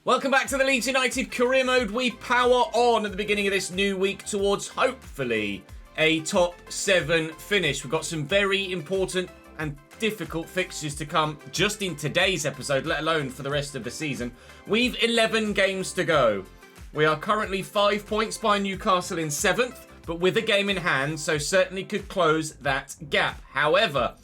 Welcome back to the Leeds United Career Mode. We power on at the beginning of this new week towards, hopefully, a top 7 finish. We've got some very important and difficult fixtures to come just in today's episode, let alone for the rest of the season. We've 11 games to go. We are currently 5 points behind Newcastle in 7th, but with a game in hand, so certainly could close that gap. However,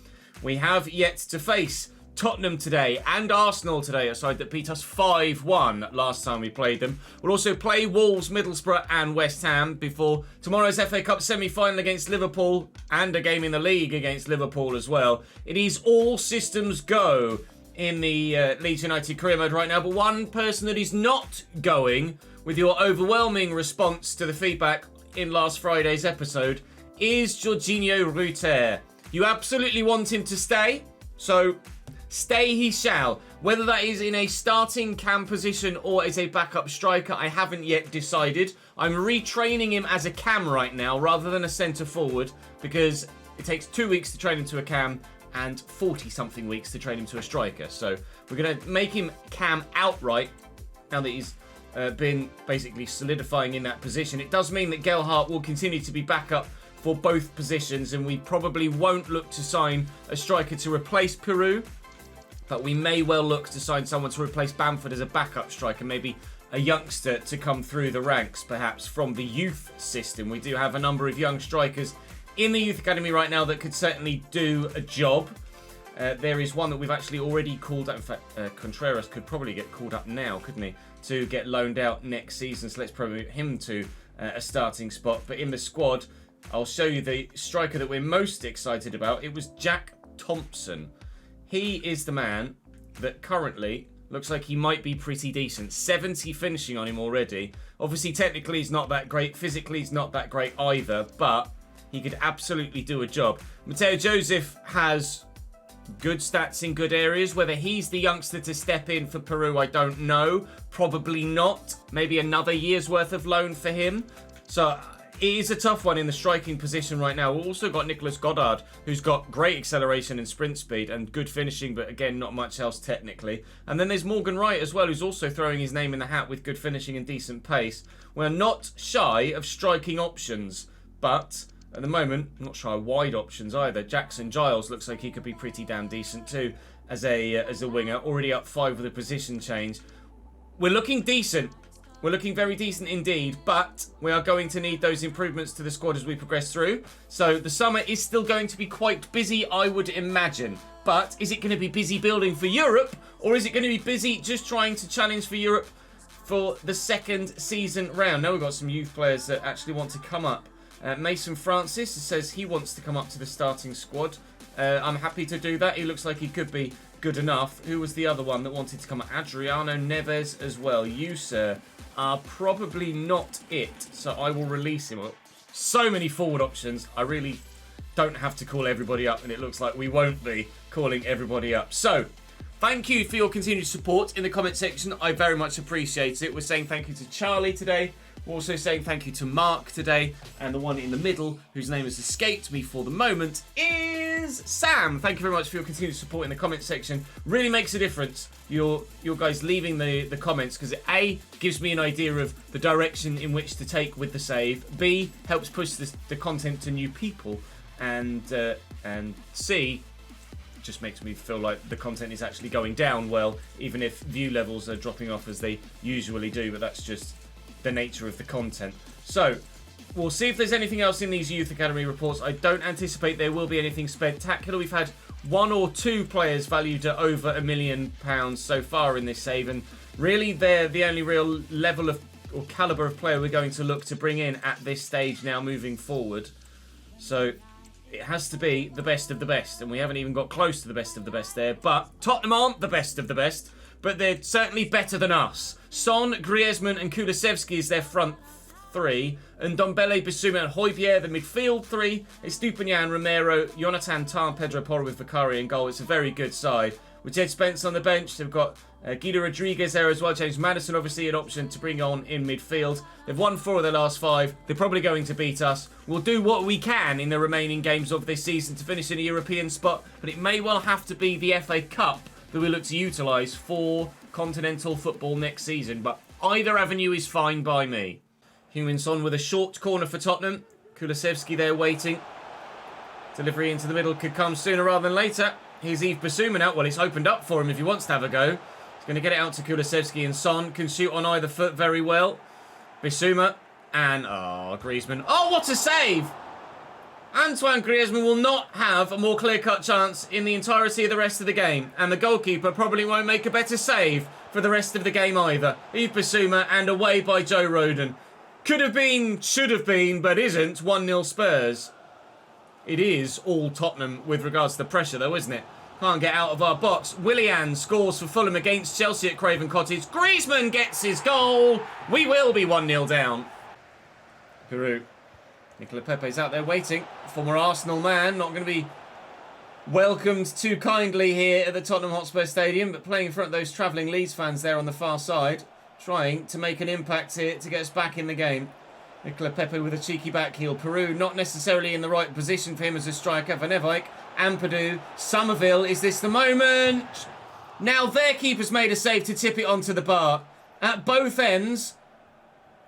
we have yet to face Tottenham today and Arsenal today, a side that beat us 5-1 last time we played them. We'll also play Wolves, Middlesbrough and West Ham before tomorrow's FA Cup semi-final against Liverpool and a game in the league against Liverpool as well. It is all systems go in the Leeds United Career Mode right now, but one person that is not going with your overwhelming response to the feedback in last Friday's episode is Jorginho Rutter. You absolutely want him to stay, so stay he shall. Whether that is in a starting cam position or as a backup striker, I haven't yet decided. I'm retraining him as a cam right now rather than a centre forward because it takes 2 weeks to train him to a cam and 40-something weeks to train him to a striker. So we're going to make him cam outright now that he's been basically solidifying in that position. It does mean that Gelhardt will continue to be backup for both positions, and we probably won't look to sign a striker to replace Peru. But we may well look to sign someone to replace Bamford as a backup striker, maybe a youngster to come through the ranks, perhaps from the youth system. We do have a number of young strikers in the youth academy right now that could certainly do a job. There is one that we've actually already called up. In fact, Contreras could probably get called up now, couldn't he, to get loaned out next season. So let's promote him to a starting spot. But in the squad, I'll show you the striker that we're most excited about. It was Jack Thompson. He is the man that currently looks like he might be pretty decent. 70 finishing on him already. Obviously, technically, he's not that great. Physically, he's not that great either. But he could absolutely do a job. Mateo Joseph has good stats in good areas. Whether he's the youngster to step in for Peru, I don't know. Probably not. Maybe another year's worth of loan for him. So it is a tough one in the striking position right now. We've also got Nicholas Goddard, who's got great acceleration and sprint speed and good finishing, but again, not much else technically. And then there's Morgan Wright as well, who's also throwing his name in the hat with good finishing and decent pace. We're not shy of striking options, but at the moment, not shy of wide options either. Jackson Giles looks like he could be pretty damn decent too as a winger. Already up 5 with a position change. We're looking decent. We're looking very decent indeed, but we are going to need those improvements to the squad as we progress through. So the summer is still going to be quite busy, I would imagine. But is it going to be busy building for Europe, or is it going to be busy just trying to challenge for Europe for the second season round? Now we've got some youth players that actually want to come up. Mason Francis says he wants to come up to the starting squad. I'm happy to do that. He looks like he could be good enough. Who was the other one that wanted to come up? Adriano Neves as well. You, sir, are probably not it. So I will release him. So many forward options. I really don't have to call everybody up, and it looks like we won't be calling everybody up. So thank you for your continued support in the comment section. I very much appreciate it. We're saying thank you to Charlie today. We're also saying thank you to Mark today. And the one in the middle, whose name has escaped me for the moment, is Sam. Thank you very much for your continued support in the comment section. Really makes a difference, your guys leaving the comments, because it A, gives me an idea of the direction in which to take with the save. B, helps push the content to new people. And C, just makes me feel like the content is actually going down well, even if view levels are dropping off as they usually do. But that's just the nature of the content. So we'll see if there's anything else in these Youth Academy reports. I don't anticipate there will be anything spectacular. We've had 1 or 2 players valued at over £1 million so far in this save, and really they're the only real level of or caliber of player we're going to look to bring in at this stage now moving forward. So it has to be the best of the best, and we haven't even got close to the best of the best there. But Tottenham aren't the best of the best, but they're certainly better than us. Son, Griezmann and Kulusevski is their front 3, and Dombele, Bissouma and Højbjerg the midfield 3. Estupiñán, Romero, Jonathan Tah and Pedro Porro with Vicari in goal. It's a very good side. With Jed Spence on the bench, they've got Guido Rodriguez there as well. James Maddison obviously an option to bring on in midfield. They've won 4 of their last 5. They're probably going to beat us. We'll do what we can in the remaining games of this season to finish in a European spot, but it may well have to be the FA Cup that we look to utilise for continental football next season. But either avenue is fine by me. Heung-min Son with a short corner for Tottenham. Kulusevski there waiting. Delivery into the middle could come sooner rather than later. Here's Yves Bissouma now. Well, it's opened up for him if he wants to have a go. He's going to get it out to Kulusevski, and Son can shoot on either foot very well. Bissouma and, Griezmann. Oh, what a save! Antoine Griezmann will not have a more clear-cut chance in the entirety of the rest of the game. And the goalkeeper probably won't make a better save for the rest of the game either. Yves Bissouma and away by Joe Rodon. Could have been, should have been, but isn't 1-0 Spurs. It is all Tottenham with regards to the pressure though, isn't it? Can't get out of our box. Willian scores for Fulham against Chelsea at Craven Cottage. Griezmann gets his goal. We will be 1-0 down. Peru. Nicola Pepe's out there waiting. Former Arsenal man, not going to be welcomed too kindly here at the Tottenham Hotspur Stadium, but playing in front of those travelling Leeds fans there on the far side, trying to make an impact here to get us back in the game. Nicola Pepe with a cheeky backheel. Peru not necessarily in the right position for him as a striker. Van Eyck, Ampadu, Somerville. Is this the moment? Now their keeper's made a save to tip it onto the bar. At both ends,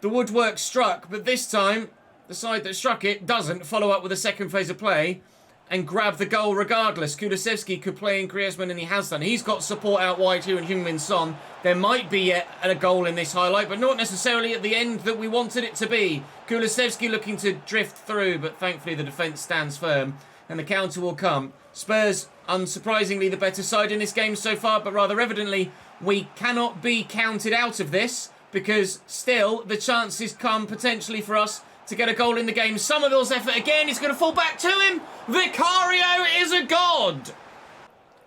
the woodwork struck, but this time the side that struck it doesn't follow up with a second phase of play and grab the goal regardless. Kulusevski could play in Griezmann, and he has done. He's got support out wide here in Heung-min Son. There might be yet a goal in this highlight, but not necessarily at the end that we wanted it to be. Kulusevski looking to drift through, but thankfully the defence stands firm and the counter will come. Spurs, unsurprisingly, the better side in this game so far, but rather evidently we cannot be counted out of this because still the chances come potentially for us to get a goal in the game. Somerville's effort again. He's going to fall back to him. Vicario is a god.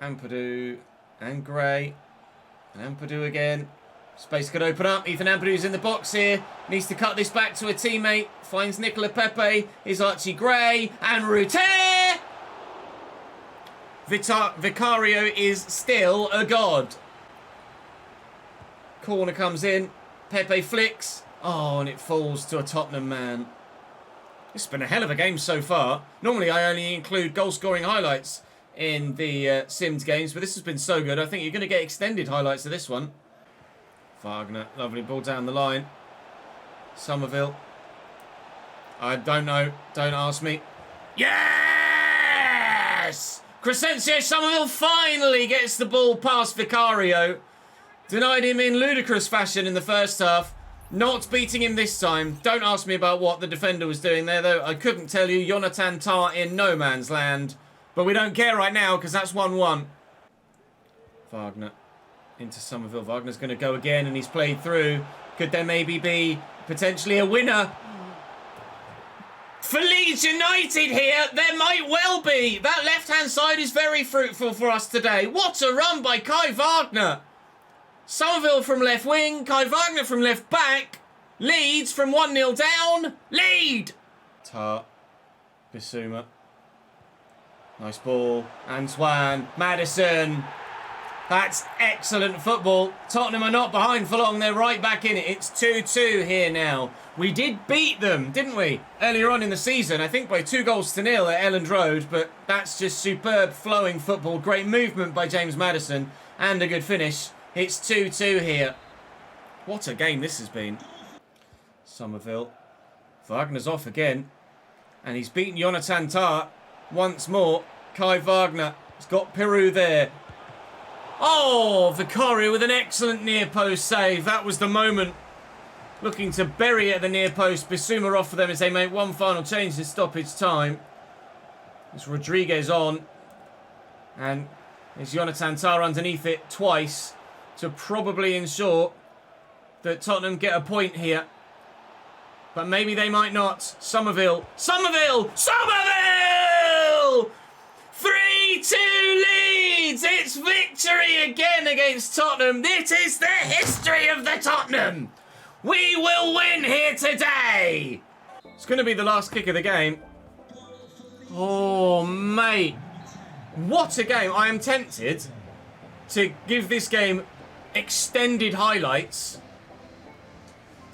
Ampadu and Gray. And Ampadu again. Space could open up. Ethan Ampadu's in the box here. Needs to cut this back to a teammate. Finds Nicola Pepe. Here's Archie Gray. And Ruter. Vicario is still a god. Corner comes in. Pepe flicks. Oh, and it falls to a Tottenham man. It's been a hell of a game so far. Normally I only include goal-scoring highlights in the Sims games, but this has been so good. I think you're going to get extended highlights of this one. Wagner, lovely ball down the line. Somerville. I don't know. Don't ask me. Yes! Crescencio Somerville finally gets the ball past Vicario. Denied him in ludicrous fashion in the first half. Not beating him this time. Don't ask me about what the defender was doing there, though. I couldn't tell you. Jonathan Tah in no man's land. But we don't care right now, because that's 1-1. Wagner into Somerville. Wagner's going to go again, and he's played through. Could there maybe be potentially a winner for Leeds United here? There might well be. That left-hand side is very fruitful for us today. What a run by Kai Wagner. Somerville from left wing, Kai Wagner from left back, Leeds from 1-0 down, lead! Tah, Bissouma, nice ball, Antoine, Maddison, that's excellent football. Tottenham are not behind for long, they're right back in it. It's 2-2 here now. We did beat them, didn't we, earlier on in the season, I think by 2-0 at Elland Road, but that's just superb flowing football, great movement by James Maddison, and a good finish. It's 2-2 here. What a game this has been. Somerville. Wagner's off again. And he's beaten Jonathan Tah once more. Kai Wagner has got Peru there. Oh, Vicario with an excellent near post save. That was the moment. Looking to bury it at the near post. Bissouma off for them as they make one final change in stoppage time. It's Rodriguez on. And there's Jonathan Tah underneath it twice, to probably ensure that Tottenham get a point here. But maybe they might not. Somerville! Somerville! Somerville! 3-2 Leeds! It's victory again against Tottenham. This is the history of the Tottenham. We will win here today. It's going to be the last kick of the game. Oh, mate. What a game. I am tempted to give this game extended highlights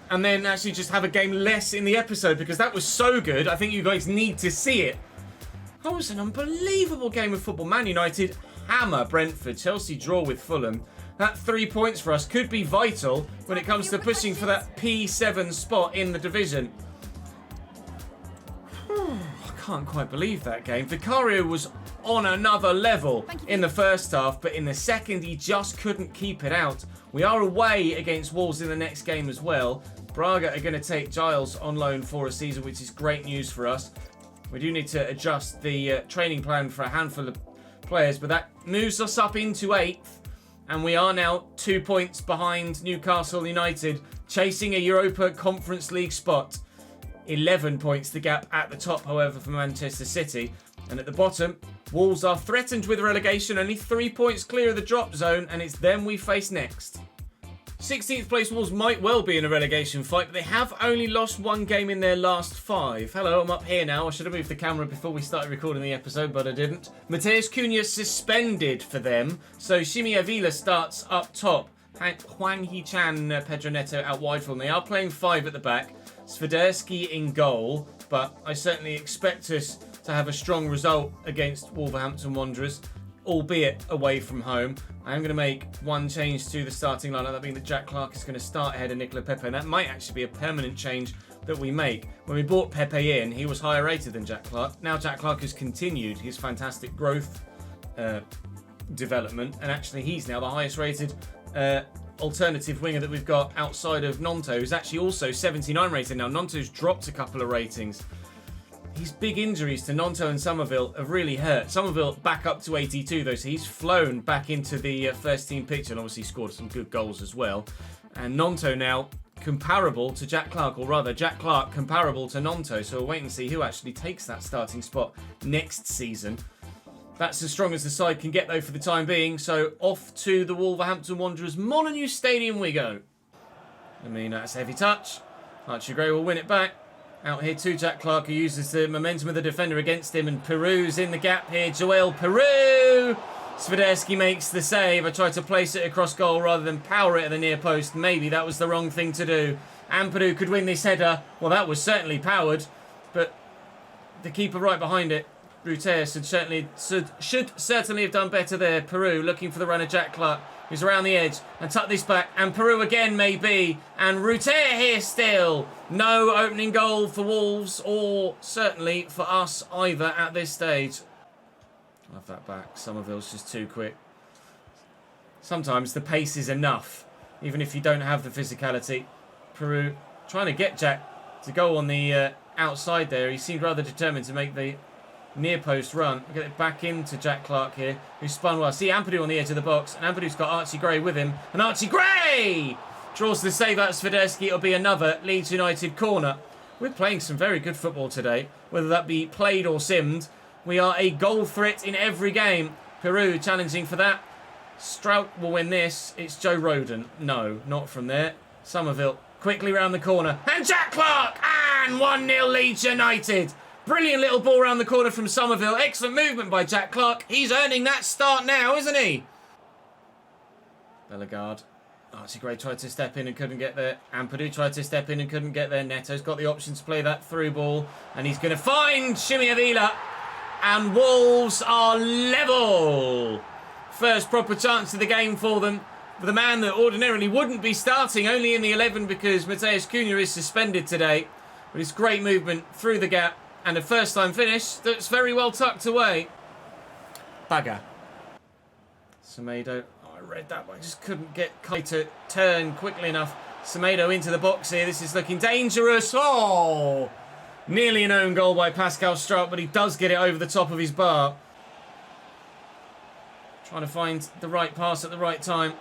and then actually just have a game less in the episode because that was so good. I think you guys need to see it. That was an unbelievable game of football. Man United hammer Brentford. Chelsea draw with Fulham. That 3 points for us could be vital when it comes to pushing for that P7 spot in the division. I can't quite believe that game. Vicario was on another level in the first half, but in the second he just couldn't keep it out. We are away against Wolves in the next game as well. Braga are going to take Giles on loan for a season, which is great news for us. We do need to adjust the training plan for a handful of players, but that moves us up into 8th, and we are now 2 points behind Newcastle United, chasing a Europa Conference League spot. 11 points the gap at the top, however, for Manchester City. And at the bottom, Wolves are threatened with relegation, only 3 points clear of the drop zone, and it's them we face next. 16th place Wolves might well be in a relegation fight, but they have only lost 1 game in their last 5. Hello, I'm up here now. I should have moved the camera before we started recording the episode, but I didn't. Mateus Cunha suspended for them, so Shimi Avila starts up top. Hwang Hee-chan, Pedro Neto out wide for them. They are playing 5 at the back. Swiderski in goal, but I certainly expect us to have a strong result against Wolverhampton Wanderers, albeit away from home. I am going to make one change to the starting lineup, that being that Jack Clarke is going to start ahead of Nicola Pepe, and that might actually be a permanent change that we make. When we brought Pepe in, he was higher rated than Jack Clarke. Now Jack Clarke has continued his fantastic growth development, and actually he's now the highest rated alternative winger that we've got outside of Nonto, who's actually also 79 rated now. Nonto's dropped a couple of ratings. His big injuries to Nonto and Somerville have really hurt. Somerville back up to 82 though, so he's flown back into the first team picture and obviously scored some good goals as well. And Nonto now comparable to Jack Clarke, or rather Jack Clarke comparable to Nonto, so we'll wait and see who actually takes that starting spot next season. That's as strong as the side can get though for the time being, so off to the Wolverhampton Wanderers Molineux Stadium we go. I mean, that's a heavy touch. Archie Gray will win it back. Out here to Jack Clarke, who uses the momentum of the defender against him, and Peru's in the gap here. Joel Peru! Swiderski makes the save. I tried to place it across goal rather than power it at the near post. Maybe that was the wrong thing to do. Ampadu could win this header. Well, that was certainly powered, but the keeper right behind it, Ruter, should certainly have done better there. Peru looking for the runner, Jack Clarke, who's around the edge, and tuck this back, and Peru again maybe, and Ruter here still. No opening goal for Wolves, or certainly for us either at this stage. I'll have that back. Somerville's just too quick. Sometimes the pace is enough, even if you don't have the physicality. Peru trying to get Jack to go on the outside there. He seemed rather determined to make the near post run. Get it back into Jack Clarke here, who spun well. See Ampadu on the edge of the box, and Ampadu's got Archie Gray with him, and Archie Gray draws the save out of Swiderski. It'll be another Leeds United corner. We're playing some very good football today, whether that be played or simmed. We are a goal threat in every game. Peru challenging for that. Strout will win this. It's Joe Roden. No, not from there. Somerville quickly round the corner, and Jack Clarke, and 1-0 Leeds United. Brilliant little ball around the corner from Somerville. Excellent movement by Jack Clarke. He's earning that start now, isn't he? Bellegarde. Archie Gray tried to step in and couldn't get there. Ampadu tried to step in and couldn't get there. Neto's got the option to play that through ball, and he's going to find Shimi Avila. And Wolves are level. First proper chance of the game for them. For the man that ordinarily wouldn't be starting, only in the 11 because Mateus Cunha is suspended today. But it's great movement through the gap. And a first-time finish that's very well tucked away. Baga. Semedo. Oh, I read that, but I just couldn't get Kai to turn quickly enough. Semedo into the box here. This is looking dangerous. Oh! Nearly an own goal by Pascal Strout, but he does get it over the top of his bar. Trying to find the right pass at the right time.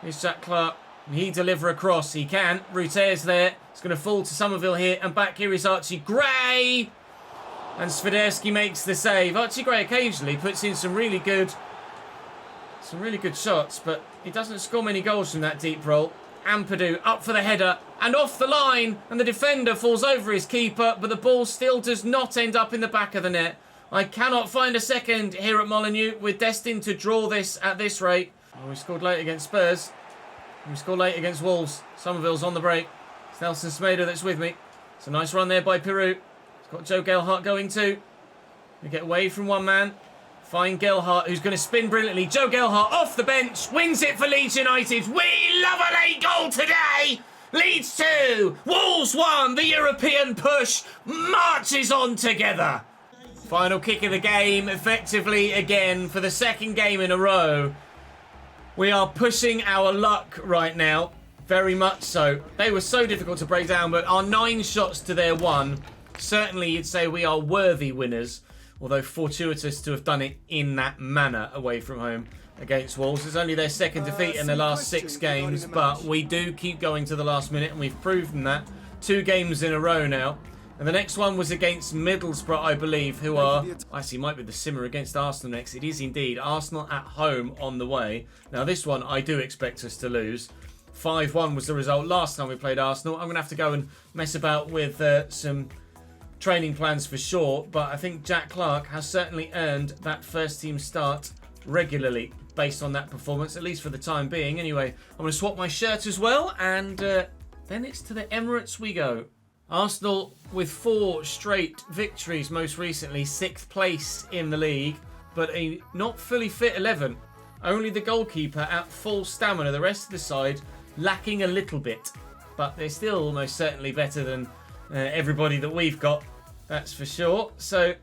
Here's Jack Clarke. He deliver across. He can. Ruter's there. It's going to fall to Somerville here. And back here is Archie Gray. And Swiderski makes the save. Archie Gray occasionally puts in some really good shots, but he doesn't score many goals from that deep roll. Ampadu up for the header and off the line, and the defender falls over his keeper, but the ball still does not end up in the back of the net. I cannot find a second here at Molineux. We're destined to draw this at this rate. Oh, we scored late against Spurs. We scored late against Wolves. Somerville's on the break. It's Nelson Semedo that's with me. It's a nice run there by Peru. Got Joe Gelhardt going too. We get away from one man. Find Gelhardt, who's going to spin brilliantly. Joe Gelhardt off the bench, wins it for Leeds United. We love a late goal today. Leeds 2, Wolves 1. The European push marches on together. Final kick of the game, effectively again for the second game in a row. We are pushing our luck right now, very much so. They were so difficult to break down, but our 9 shots to their 1, certainly you'd say we are worthy winners. Although fortuitous to have done it in that manner away from home against Wolves. It's only their second defeat in the last 6 games, but we do keep going to the last minute, and we've proven that 2 games in a row now. And the next one was against Middlesbrough, I believe, who are... Actually, might be the simmer against Arsenal next. It is indeed. Arsenal at home on the way. Now, this one I do expect us to lose. 5-1 was the result last time we played Arsenal. I'm going to have to go and mess about with some training plans for sure, but I think Jack Clark has certainly earned that first team start regularly based on that performance, at least for the time being. Anyway, I'm going to swap my shirt as well, and then it's to the Emirates we go. Arsenal with 4 straight victories, most recently 6th place in the league, but a not fully fit 11. Only the goalkeeper at full stamina, the rest of the side lacking a little bit, but they're still almost certainly better than everybody that we've got, that's for sure. So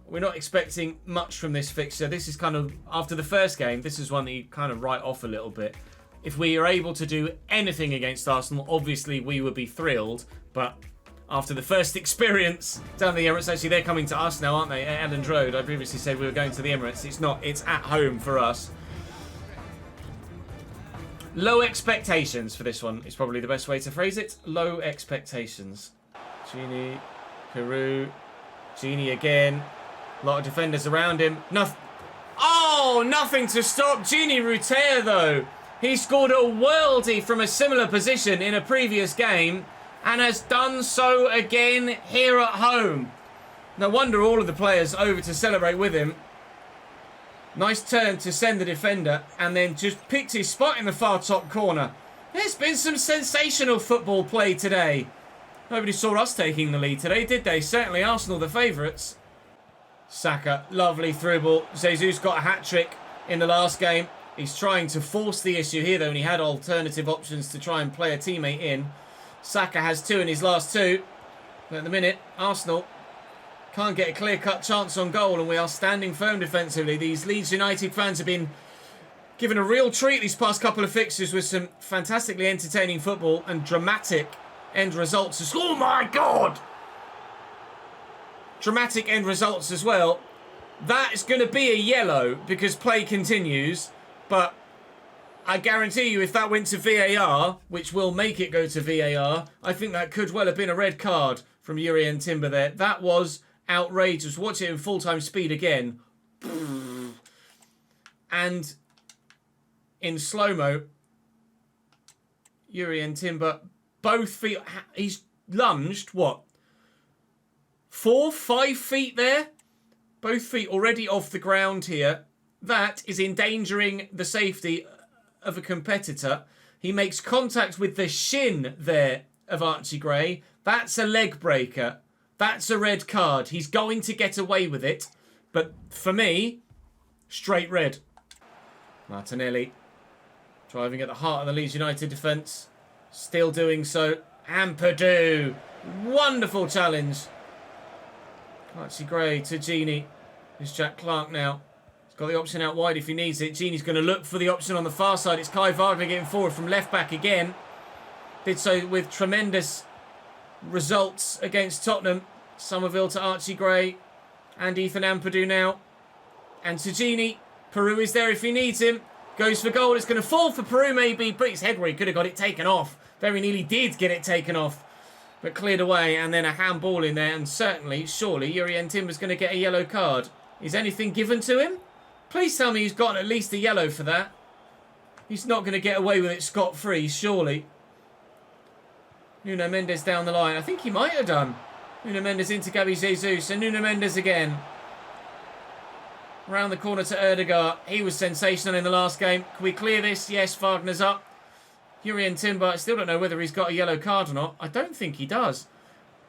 we're not expecting much from this fixture. This is kind of, after the first game, this is one that you kind of write off a little bit. If we are able to do anything against Arsenal, obviously we would be thrilled, but after the first experience down the Emirates, actually they're coming to us now, aren't they, at Elland Road. I previously said we were going to the Emirates. It's not, it's at home for us. Low expectations for this one is probably the best way to phrase it. Low expectations. Gini, Peru, Gini again. A lot of defenders around him. Nothing to stop Gini Rutea though. He scored a worldie from a similar position in a previous game and has done so again here at home. No wonder all of the players over to celebrate with him. Nice turn to send the defender and then just picked his spot in the far top corner. There's been some sensational football play today. Nobody saw us taking the lead today, did they? Certainly Arsenal the favourites. Saka, lovely through ball. Jesus got a hat-trick in the last game. He's trying to force the issue here though, and he had alternative options to try and play a teammate in. Saka has 2 in his last 2. But at the minute, Arsenal can't get a clear-cut chance on goal, and we are standing firm defensively. These Leeds United fans have been given a real treat these past couple of fixtures with some fantastically entertaining football and dramatic end results. Oh my God! Dramatic end results as well. That is going to be a yellow because play continues, but I guarantee you if that went to VAR, which will make it go to VAR, I think that could well have been a red card from Jurrien Timber there. That was outrageous. Watch it in full-time speed again. And in slow-mo, Jurrien Timber, both feet, he's lunged, what? 4, 5 feet there? Both feet already off the ground here. That is endangering the safety of a competitor. He makes contact with the shin there of Archie Gray. That's a leg breaker. That's a red card. He's going to get away with it. But for me, straight red. Martinelli driving at the heart of the Leeds United defence. Still doing so. And Purdue. Wonderful challenge. Archie Gray to Gini. It's Jack Clark now. He's got the option out wide if he needs it. Gini's going to look for the option on the far side. It's Kai Wagner getting forward from left back again. Did so with tremendous results against Tottenham. Somerville to Archie Gray. And Ethan Ampadu now. And to Gini. Peru is there if he needs him. Goes for goal. It's going to fall for Peru maybe. But his head where he could have got it taken off. Very nearly did get it taken off. But cleared away, and then a handball in there, and certainly, surely, Jurrien Timber's going to get a yellow card. Is anything given to him? Please tell me he's got at least a yellow for that. He's not going to get away with it scot-free, surely. Nuno Mendes down the line. I think he might have done. Nuno Mendes into Gabby Jesus, and Nuno Mendes again. Round the corner to Erdegaard. He was sensational in the last game. Can we clear this? Yes, Wagner's up. Jurrien Timber, I still don't know whether he's got a yellow card or not. I don't think he does.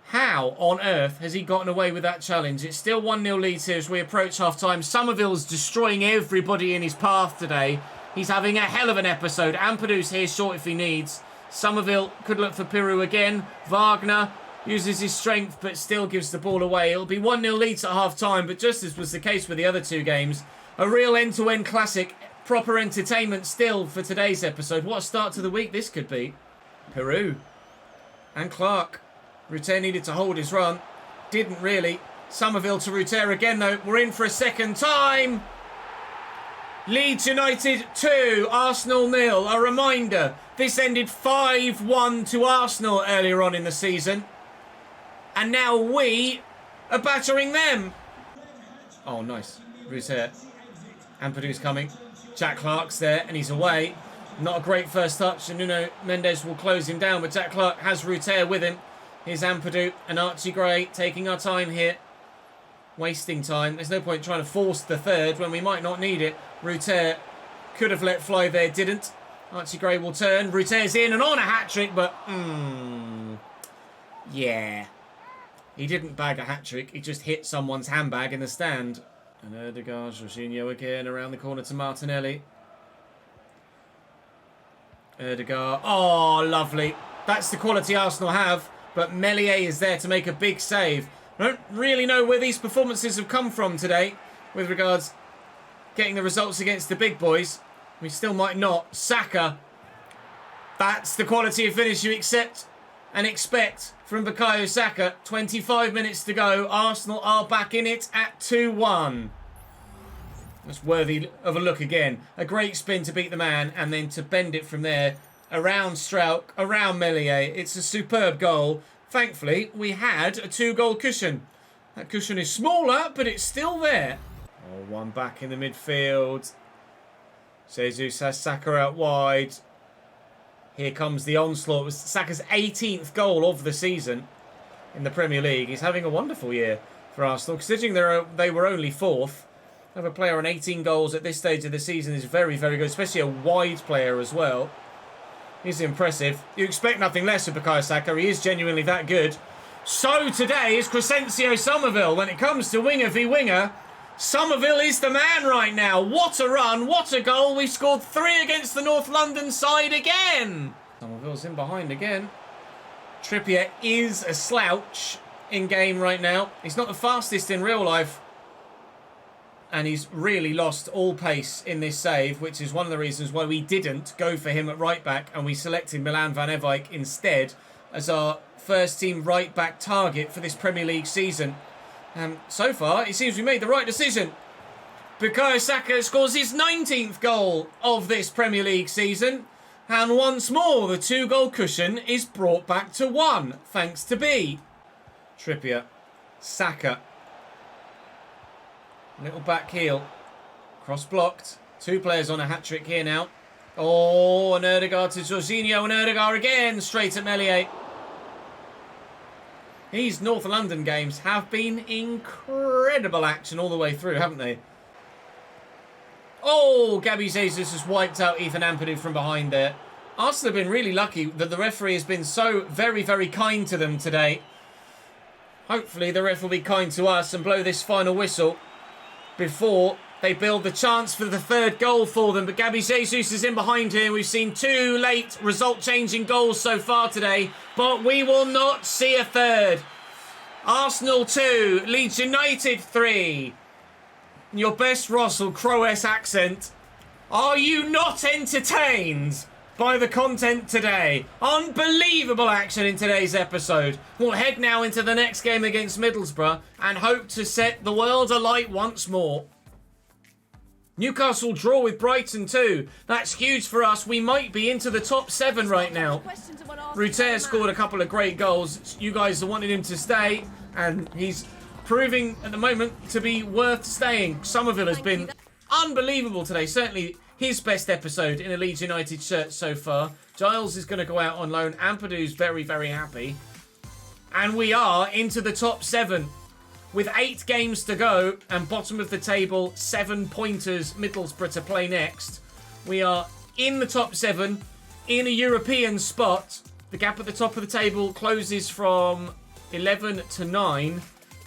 How on earth has he gotten away with that challenge? It's still 1-0 Leeds here as we approach half-time. Somerville's destroying everybody in his path today. He's having a hell of an episode. Ampadu's here short if he needs. Somerville could look for Piru again. Wagner uses his strength but still gives the ball away. It'll be 1-0 Leeds at half-time, but just as was the case with the other two games, a real end-to-end classic. Proper entertainment still for today's episode. What a start to the week this could be. Piru and Clark. Ruter needed to hold his run. Didn't really. Somerville to Ruter again, though. We're in for a second time. Leeds United 2, Arsenal 0. A reminder, this ended 5-1 to Arsenal earlier on in the season. And now we are battering them. Oh, nice. Ruter. Ampadu's coming. Jack Clark's there, and he's away. Not a great first touch, and Nuno Mendes will close him down, but Jack Clark has Ruter with him. Here's Ampadu and Archie Gray taking our time here. Wasting time. There's no point trying to force the third when we might not need it. Ruter could have let fly there, didn't. Archie Gray will turn. Ruter's in and on a hat-trick, but... yeah. He didn't bag a hat-trick. He just hit someone's handbag in the stand. And Erdegaard, Jorginho again around the corner to Martinelli. Erdegaard. Oh, lovely. That's the quality Arsenal have. But Meslier is there to make a big save. I don't really know where these performances have come from today with regards getting the results against the big boys. We still might not. Saka. That's the quality of finish you accept and expect from Bukayo Saka. 25 minutes to go. Arsenal are back in it at 2-1. That's worthy of a look again. A great spin to beat the man and then to bend it from there. Around Strauch, around Meslier. It's a superb goal. Thankfully, we had a 2-goal cushion. That cushion is smaller, but it's still there. Oh, one back in the midfield. Jesus has Saka out wide. Here comes the onslaught. It was Saka's 18th goal of the season in the Premier League. He's having a wonderful year for Arsenal. Considering they were only 4th, have a player on 18 goals at this stage of the season is very, very good, especially a wide player as well. He's impressive. You expect nothing less of Bukayo Saka. He is genuinely that good. So today is Crescencio Somerville. When it comes to winger v winger, Somerville is the man right now. What a run. What a goal. We've scored 3 against the North London side again. Somerville's in behind again. Trippier is a slouch in game right now. He's not the fastest in real life. And he's really lost all pace in this save, which is one of the reasons why we didn't go for him at right back and we selected Milan van Ewijk instead as our first team right back target for this Premier League season. So far, it seems we made the right decision. Bukayo Saka scores his 19th goal of this Premier League season. And once more, the 2-goal cushion is brought back to 1, thanks to B. Trippier, Saka. Little back heel. Cross blocked. 2 players on a hat-trick here now. Oh, and Erdegaard to Jorginho, and Erdegaard again, straight at Meslier. These North London games have been incredible action all the way through, haven't they? Oh, Gabby Jesus has wiped out Ethan Ampadu from behind there. Arsenal have been really lucky that the referee has been so very, very kind to them today. Hopefully the ref will be kind to us and blow this final whistle before they build the chance for the 3rd goal for them. But Gabby Jesus is in behind here. We've seen 2 late result-changing goals so far today, but we will not see a 3rd. Arsenal 2, Leeds United 3. Your best Russell Crowe-esque accent. Are you not entertained by the content today? Unbelievable action in today's episode. We'll head now into the next game against Middlesbrough and hope to set the world alight once more. Newcastle draw with Brighton too. That's huge for us. We might be into the top 7 right now. Ruter scored a couple of great goals. You guys wanted him to stay, and he's proving at the moment to be worth staying. Somerville has been unbelievable today. Certainly his best episode in a Leeds United shirt so far. Giles is going to go out on loan. Ampadu's very, very happy. And we are into the top 7. With 8 games to go and bottom of the table, 7 pointers, Middlesbrough to play next. We are in the top 7, in a European spot. The gap at the top of the table closes from 11 to 9,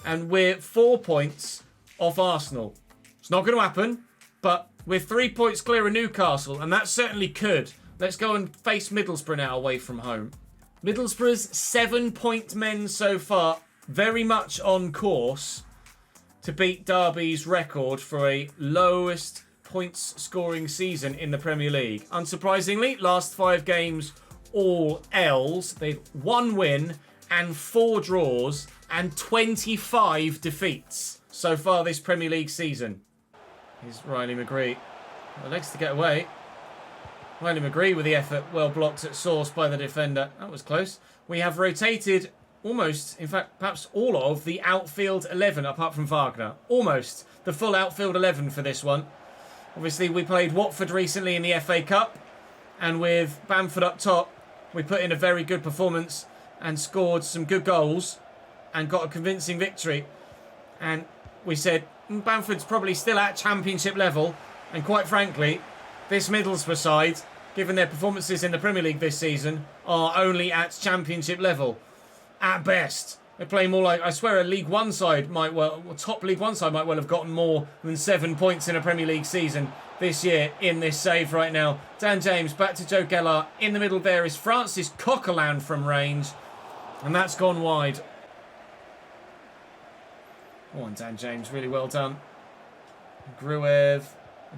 and we're 4 points off Arsenal. It's not going to happen, but we're 3 points clear of Newcastle, and that certainly could. Let's go and face Middlesbrough now away from home. Middlesbrough's 7-point men so far, very much on course to beat Derby's record for a lowest points scoring season in the Premier League. Unsurprisingly, last 5 games, all L's. They've 1 win and 4 draws and 25 defeats so far this Premier League season. Here's Riley McGree. The legs to get away. Riley McGree with the effort, well blocked at source by the defender. That was close. We have rotated almost, in fact, perhaps all of the outfield 11, apart from Wagner. Almost the full outfield 11 for this one. Obviously, we played Watford recently in the FA Cup, and with Bamford up top, we put in a very good performance and scored some good goals and got a convincing victory. And we said, Bamford's probably still at championship level, and quite frankly, this Middlesbrough side, given their performances in the Premier League this season, are only at championship level. At best. They play more like, I swear, a League One side might well, top League One side might well have gotten more than 7 points in a Premier League season this year in this save right now. Dan James back to Joe Gellar. In the middle there is Francis Coquelin from range. And that's gone wide. Go on, Dan James. Really well done. Gruev.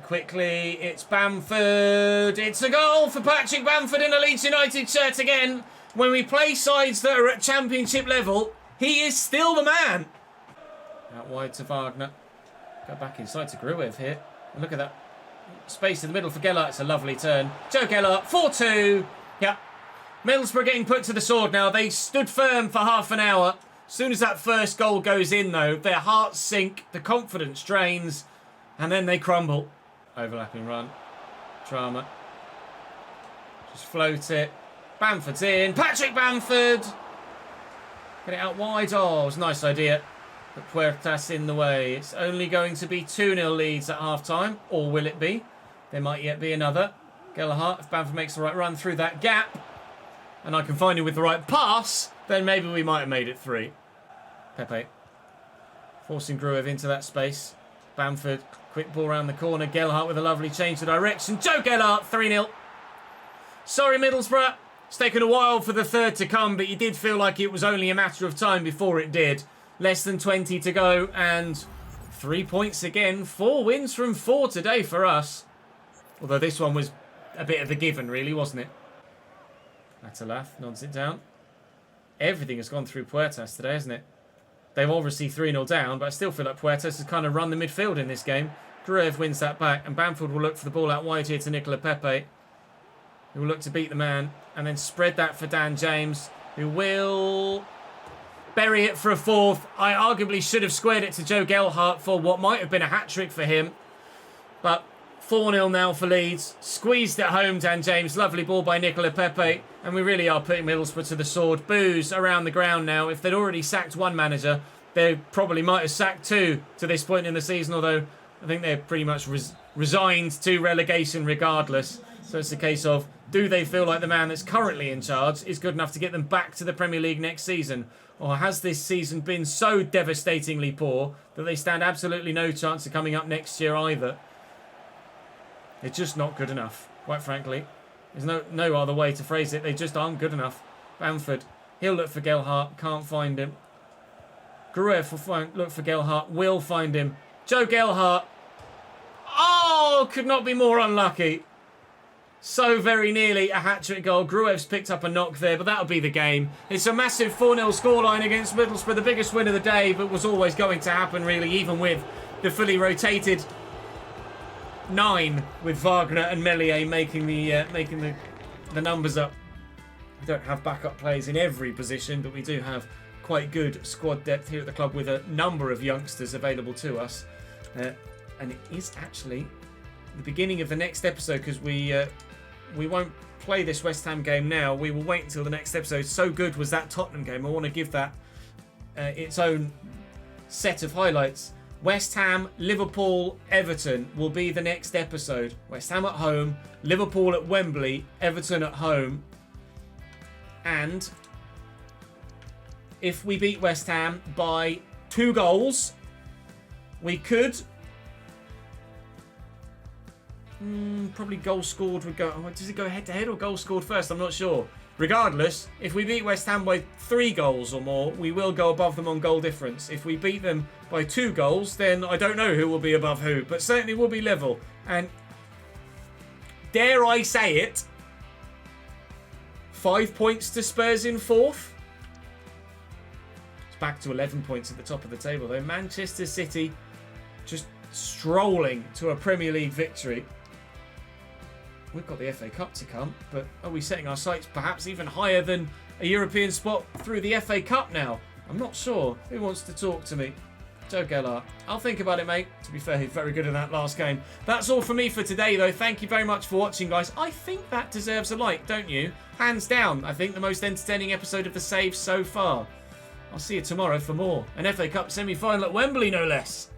Quickly, it's Bamford. It's a goal for Patrick Bamford in a Leeds United shirt again. When we play sides that are at championship level, he is still the man. Out wide to Wagner. Go back inside to Gruev here. And look at that space in the middle for Gellar. It's a lovely turn. Joe Gellar, 4-2. Yeah. Middlesbrough getting put to the sword now. They stood firm for half an hour. As soon as that first goal goes in, though, their hearts sink, the confidence drains, and then they crumble. Overlapping run. Drama. Just float it. Bamford's in. Patrick Bamford! Get it out wide. Oh, it was a nice idea. But Puertas in the way. It's only going to be 2-0 leads at half-time. Or will it be? There might yet be another. Gelhardt, if Bamford makes the right run through that gap, and I can find him with the right pass, then maybe we might have made it 3. Pepe. Forcing Gruev into that space. Bamford, quick ball around the corner. Gelhardt with a lovely change of direction. Joe Gelhardt, 3-0. Sorry, Middlesbrough. It's taken a while for the third to come, but you did feel like it was only a matter of time before it did. Less than 20 to go, and 3 points again. 4 wins from 4 today for us. Although this one was a bit of a given, really, wasn't it? Atalaf nods it down. Everything has gone through Puertas today, hasn't it? They've obviously 3-0 down, but I still feel like Puertas has kind of run the midfield in this game. Gruev wins that back, and Bamford will look for the ball out wide here to Nicola Pepe, who will look to beat the man, and then spread that for Dan James, who will bury it for a 4th. I arguably should have squared it to Joe Gelhardt for what might have been a hat-trick for him. But 4-0 now for Leeds. Squeezed it home, Dan James. Lovely ball by Nicola Pepe. And we really are putting Middlesbrough to the sword. Boos around the ground now. If they'd already sacked one manager, they probably might have sacked 2 to this point in the season, although I think they're pretty much resigned to relegation regardless. So it's a case of, do they feel like the man that's currently in charge is good enough to get them back to the Premier League next season? Or has this season been so devastatingly poor that they stand absolutely no chance of coming up next year either? They're just not good enough, quite frankly. There's no other way to phrase it. They just aren't good enough. Bamford, he'll look for Gelhardt, can't find him. Gruev will look for Gelhardt, will find him. Joe Gelhardt. Oh, could not be more unlucky. So very nearly a hat-trick goal. Gruev's picked up a knock there, but that'll be the game. It's a massive 4-0 scoreline against Middlesbrough, the biggest win of the day, but was always going to happen, really, even with the fully rotated 9 with Wagner and Meslier making the numbers up. We don't have backup players in every position, but we do have quite good squad depth here at the club with a number of youngsters available to us. And it is actually the beginning of the next episode, because we won't play this West Ham game now. We will wait until the next episode. So good was that Tottenham game. I want to give that its own set of highlights. West Ham, Liverpool, Everton will be the next episode. West Ham at home, Liverpool at Wembley, Everton at home. And if we beat West Ham by 2 goals, we could... probably goal scored would go... Oh, does it go head-to-head or goal scored first? I'm not sure. Regardless, if we beat West Ham by 3 goals or more, we will go above them on goal difference. If we beat them by 2 goals, then I don't know who will be above who, but certainly we'll be level. And dare I say it, 5 points to Spurs in 4th. It's back to 11 points at the top of the table, though. Manchester City just strolling to a Premier League victory. We've got the FA Cup to come, but are we setting our sights perhaps even higher than a European spot through the FA Cup now? I'm not sure. Who wants to talk to me? Joe Gellart. I'll think about it, mate. To be fair, he's very good in that last game. That's all from me for today, though. Thank you very much for watching, guys. I think that deserves a like, don't you? Hands down, I think the most entertaining episode of The Save so far. I'll see you tomorrow for more. An FA Cup semi-final at Wembley, no less.